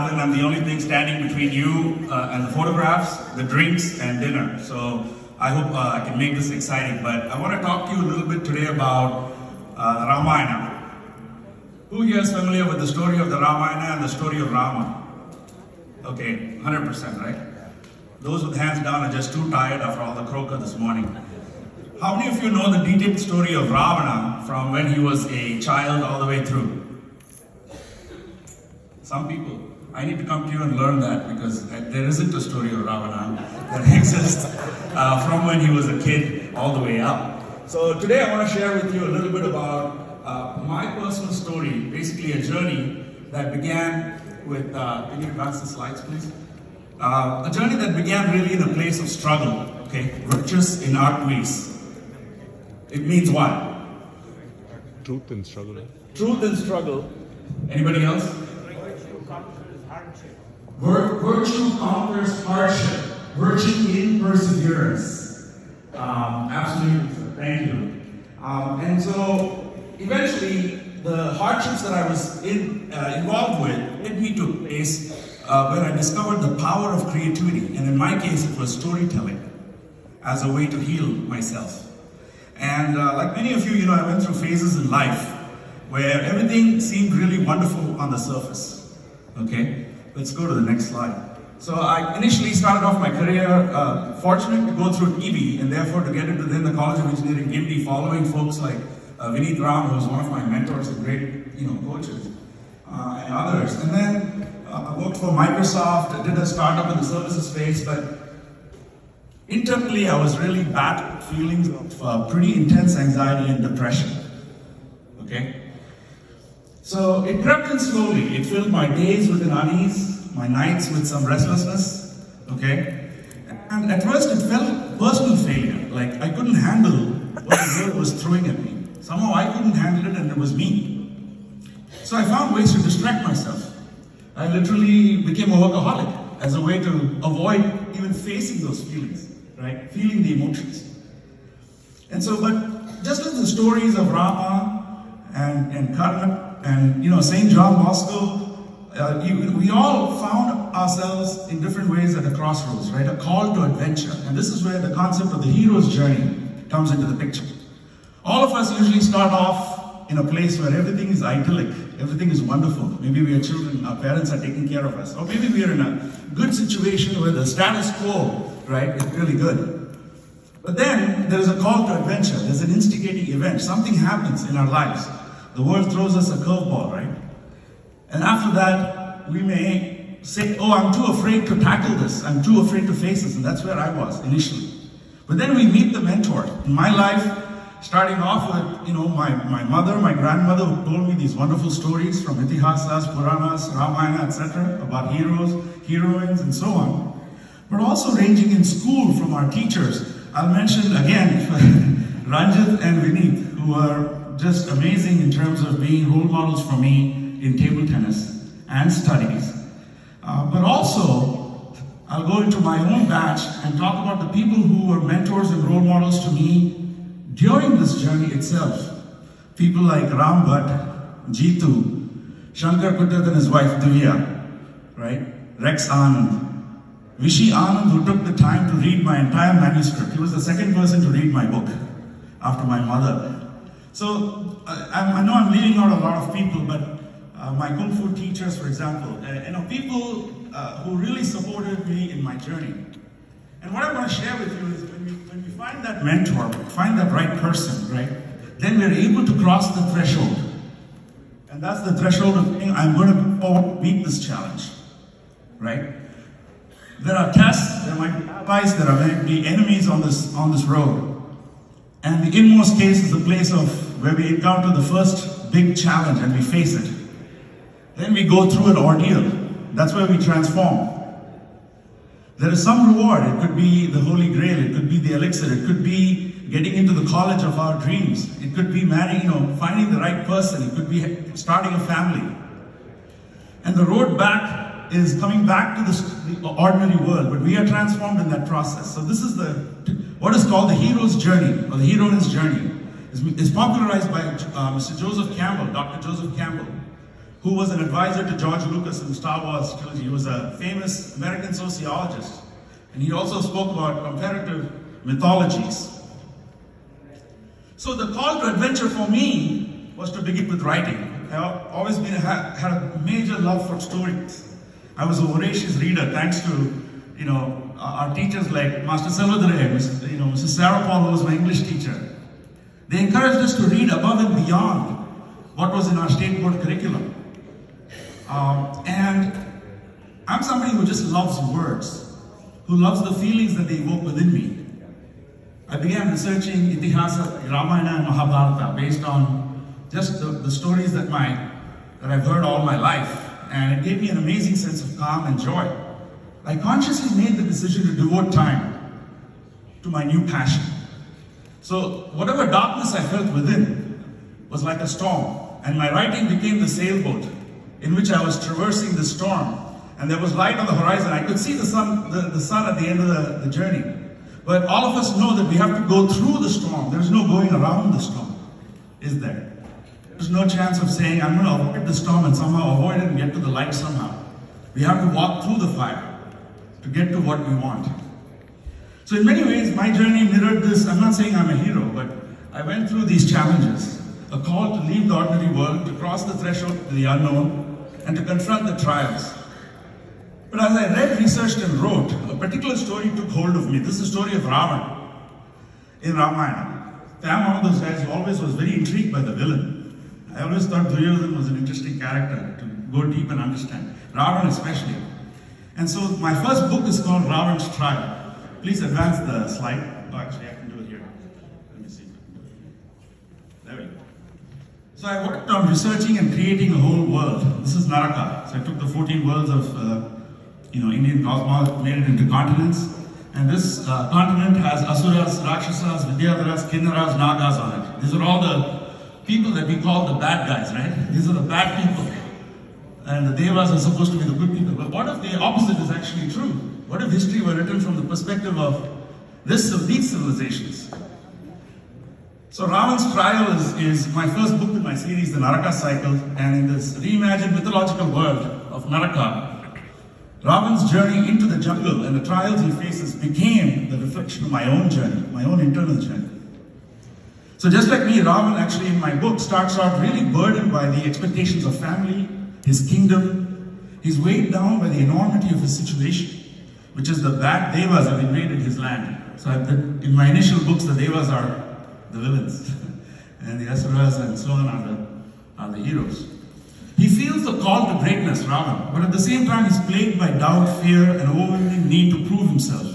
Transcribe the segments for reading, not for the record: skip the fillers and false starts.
And I'm the only thing standing between you and the photographs, the drinks, and dinner. So I hope I can make this exciting. But I want to talk to you a little bit today about the Ramayana. Who here is familiar with the story of the Ramayana and the story of Rama? Okay, 100%, right? Those with hands down are just too tired after all the croaker this morning. How many of you know the detailed story of Ravana from when he was a child all the way through? Some people. I need to come to you and learn that, because there isn't a story of Ravana that exists from when he was a kid all the way up. So today I want to share with you a little bit about my personal story, basically a journey that began with, can you advance the slides please? A journey that began really in a place of struggle, okay? Riches in art ways. It means what? Truth and struggle. Truth and struggle. Anybody else? Virtue conquers hardship. Virtue in perseverance. Absolutely, sir. Thank you. And so, eventually, the hardships that I was involved with led me to a place where I discovered the power of creativity. And in my case, it was storytelling as a way to heal myself. And like many of you, I went through phases in life where everything seemed really wonderful on the surface. Okay? Let's go to the next slide. So I initially started off my career fortunate to go through TB and therefore to get into then the College of Engineering Gimli, following folks like Vineet Ram, who was one of my mentors and great coaches, and others. And then I worked for Microsoft, I did a startup in the services space, but internally I was really battling feelings of pretty intense anxiety and depression. Okay? So it crept in slowly. It filled my days with an unease, my nights with some restlessness, okay? And at first it felt personal failure, like I couldn't handle what the world was throwing at me. Somehow I couldn't handle it and it was me. So I found ways to distract myself. I literally became a workaholic as a way to avoid even facing those feelings, right? Feeling the emotions. And so, but just as the stories of Rama and Karna, and St. John Bosco, we all found ourselves in different ways at a crossroads, right? A call to adventure. And this is where the concept of the hero's journey comes into the picture. All of us usually start off in a place where everything is idyllic, everything is wonderful. Maybe we are children, our parents are taking care of us. Or maybe we are in a good situation where the status quo, right, is really good. But then there's a call to adventure. There's an instigating event. Something happens in our lives. The world throws us a curveball, right? And after that, we may say, oh, I'm too afraid to tackle this. I'm too afraid to face this. And that's where I was initially. But then we meet the mentor. In my life, starting off with, my mother, my grandmother, who told me these wonderful stories from Itihasas, Puranas, Ramayana, etc., about heroes, heroines, and so on. But also ranging in school from our teachers. I'll mention again, Ranjit and Vineet, who are just amazing in terms of being role models for me in table tennis and studies. But also, I'll go into my own batch and talk about the people who were mentors and role models to me during this journey itself. People like Ram Bhatt, Jeetu, Shankar Kuttat and his wife Divya, right? Rex Anand, Vishy Anand, who took the time to read my entire manuscript. He was the second person to read my book after my mother. So, I know I'm leaving out a lot of people, but my Kung Fu teachers, for example, people who really supported me in my journey. And what I want to share with you is when we find that mentor, find that right person, right, then we're able to cross the threshold. And that's the threshold of saying, I'm going to meet this challenge, right? There are tests, there might be allies, there might be enemies on this road. And the inmost case is the place of where we encounter the first big challenge and we face it. Then we go through an ordeal. That's where we transform. There is some reward. It could be the Holy Grail. It could be the elixir. It could be getting into the college of our dreams. It could be marrying, finding the right person. It could be starting a family. And the road back is coming back to the ordinary world, but we are transformed in that process. So this is what is called the hero's journey, or the heroine's journey. Is popularized by Mr. Joseph Campbell, Dr. Joseph Campbell, who was an advisor to George Lucas in the Star Wars trilogy. He was a famous American sociologist, and he also spoke about comparative mythologies. So the call to adventure for me was to begin with writing. I've always had a major love for stories. I was a voracious reader thanks to our teachers like Master Selvadare, Mrs. Sarah Paul, who was my English teacher. They encouraged us to read above and beyond what was in our state board curriculum. And I'm somebody who just loves words, who loves the feelings that they evoke within me. I began researching Itihasa, Ramayana and Mahabharata based on just the stories that I've heard all my life. And it gave me an amazing sense of calm and joy. I consciously made the decision to devote time to my new passion. So whatever darkness I felt within was like a storm, and my writing became the sailboat in which I was traversing the storm, and there was light on the horizon. I could see the sun at the end of the journey. But all of us know that we have to go through the storm. There's no going around the storm, is there? There's no chance of saying, I'm going to avoid the storm and somehow avoid it and get to the light somehow. We have to walk through the fire to get to what we want. So in many ways, my journey mirrored this. I'm not saying I'm a hero, but I went through these challenges. A call to leave the ordinary world, to cross the threshold to the unknown, and to confront the trials. But as I read, researched, and wrote, a particular story took hold of me. This is the story of Ravan in Ramayana. I'm one of those guys who always was very intrigued by the villain. I always thought Duryodhana was an interesting character to go deep and understand. Ravan especially. And so my first book is called Ravan's Trial. Please advance the slide. Oh, actually, I can do it here. Let me see. There we go. So I worked on researching and creating a whole world. This is Naraka. So I took the 14 worlds of Indian cosmos, made it into continents. And this continent has Asuras, Rakshasas, Vidyadharas, Kinnaras, Nagas on it. These are all the people that we call the bad guys, right? These are the bad people. And the Devas are supposed to be the good people. But what if the opposite is actually true? What if history were written from the perspective of these civilizations? So Ravan's Trial is my first book in my series, the Naraka Cycle. And in this reimagined mythological world of Naraka, Ravan's journey into the jungle and the trials he faces became the reflection of my own journey, my own internal journey. So just like me, Ravan actually in my book starts out really burdened by the expectations of family, his kingdom. He's weighed down by the enormity of his situation, which is the bad Devas have invaded his land. So in my initial books, the Devas are the villains, and the Asuras and so on are the heroes. He feels the call to greatness, Ravan, but at the same time he's plagued by doubt, fear, and overwhelming need to prove himself.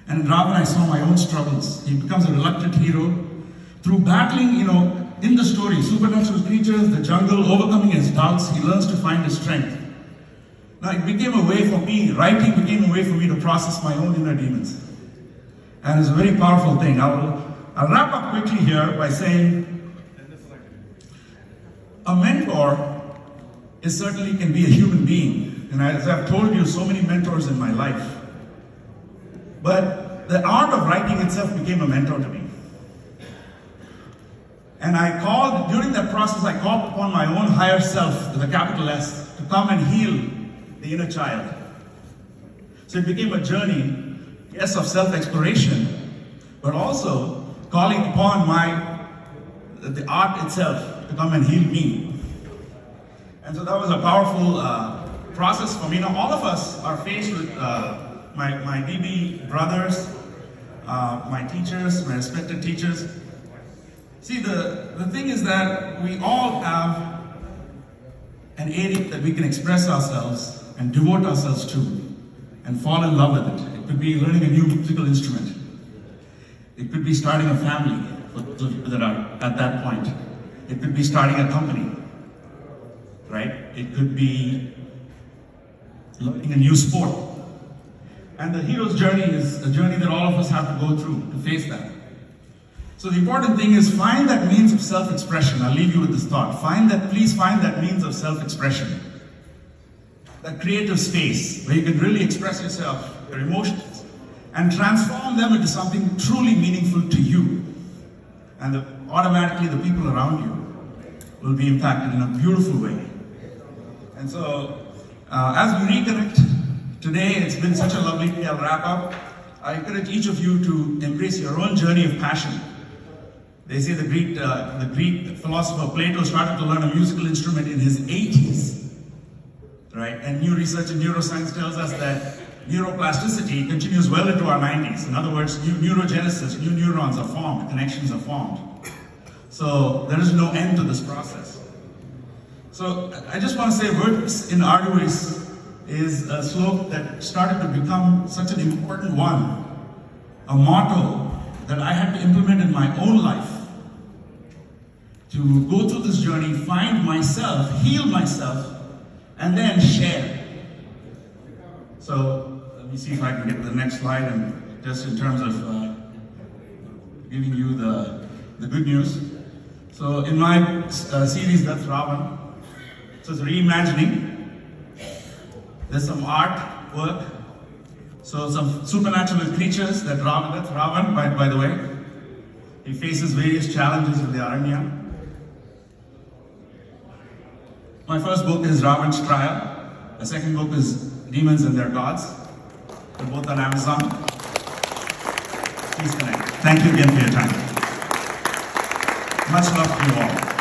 And in Ravan I saw my own struggles. He becomes a reluctant hero through battling, in the story, supernatural creatures, the jungle, overcoming his doubts. He learns to find his strength. Now it became a way for me, writing became a way for me to process my own inner demons. And it's a very powerful thing. I'll wrap up quickly here by saying, a mentor certainly can be a human being. And as I've told you, so many mentors in my life. But the art of writing itself became a mentor to me. And during that process, I called upon my own higher self, with a capital S, to come and heal the inner child. So it became a journey, yes, of self-exploration, but also calling upon the art itself to come and heal me. And so that was a powerful process for me. Now all of us are faced with my DB brothers, my teachers, my respected teachers. See, the thing is that we all have an area that we can express ourselves and devote ourselves to and fall in love with it. It could be learning a new musical instrument. It could be starting a family for those that are at that point. It could be starting a company, right? It could be learning a new sport. And the hero's journey is a journey that all of us have to go through to face that. So the important thing is find that means of self-expression. I'll leave you with this thought. Please find that means of self-expression. That creative space where you can really express yourself, your emotions, and transform them into something truly meaningful to you. And automatically the people around you will be impacted in a beautiful way. And so, as we reconnect today, it's been such a lovely day. I'll wrap up. I encourage each of you to embrace your own journey of passion. They say the Greek philosopher Plato started to learn a musical instrument in his 80s, right? And new research in neuroscience tells us that neuroplasticity continues well into our 90s. In other words, new neurogenesis, new neurons are formed, connections are formed. So there is no end to this process. So I just want to say, Virtus in Arduis is a slope that started to become such an important one, a motto that I had to implement in my own life to go through this journey, find myself, heal myself, and then share. So let me see if I can get to the next slide, and just in terms of giving you the good news. So in my series, That's Ravan, so it's reimagining. There's some art work. So some supernatural creatures that's Ravan, by the way. He faces various challenges in the Aranya. My first book is Ravan's Trial. The second book is Demons and Their Gods. They're both on Amazon. Please connect. Thank you again for your time. Much love to you all.